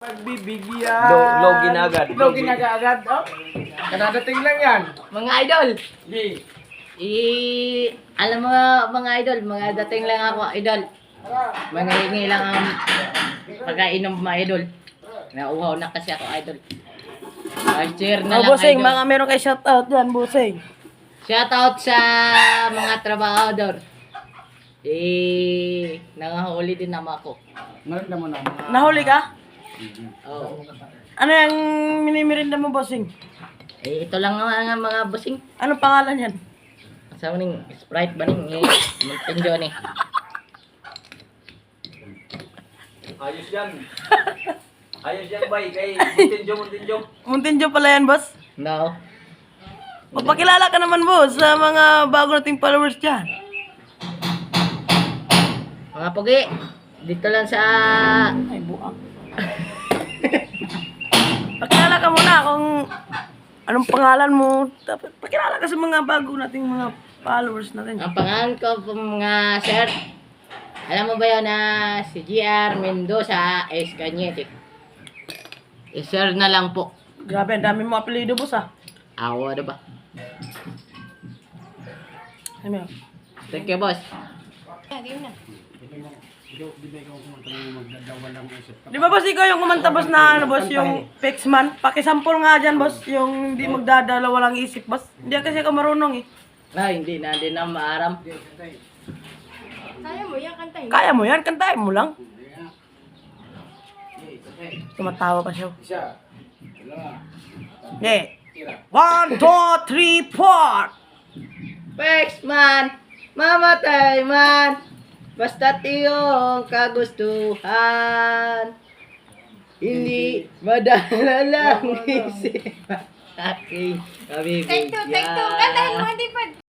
pagbibigyan. Logi na agad. Logi na agad, oh. Kadadating lang yan. Mga idol, Di. alam mo mga idol, mga dating lang ako idol. Manghihingi lang ang pagkainom mga idol. Nauhaw na kasi ako idol. Share na lang Busing, idol. mga meron kay shoutout dyan, Busing. Shoutout sa mga trabahador. Nangahuli din naman ako. Ngayon naman na. Nahuli ka? Oh. Ano yung minimirinda mo, Busing? Ito lang ang mga busing. Anong pangalan yan? Sa ning Sprite ba ning Mountain eh. Ayos yan. Ayos yan, bay. Kay Muntinjo. Muntinjo pala yan, boss. No. Magpakilala ka naman, boss, sa mga bago nating followers dyan. Mga pogi, dito lang sa Ay, buang. Pakilala ka muna kung anong pangalan mo. Dapat pakilala ka sa mga bago nating mga followers natin. ang pangalan ko po mga sir. Alam mo ba yun na si GR Mendoza S. Cañete? I-share na lang po. Grabe, ang dami mo apelido, boss, ah. Awa na ba? Ay, meron. Thank you, boss. Di ba, boss, ikaw yung kumanta, boss, na ano, boss, yung Pexman? Pakisampol nga dyan, boss, yung hindi magdadala walang isip, boss. Hindi kasi ako marunong, eh. Hindi na maaram. Kaya mo yan, kantahin mo lang. Tumatawa pa siya. Okay. 1, 2, 3, 4. Pex man, mamatay man. Basta't iyong kagustuhan. Hindi madala lang isip aking kabibigyan. Take two. Kantahin mo, hindi pa.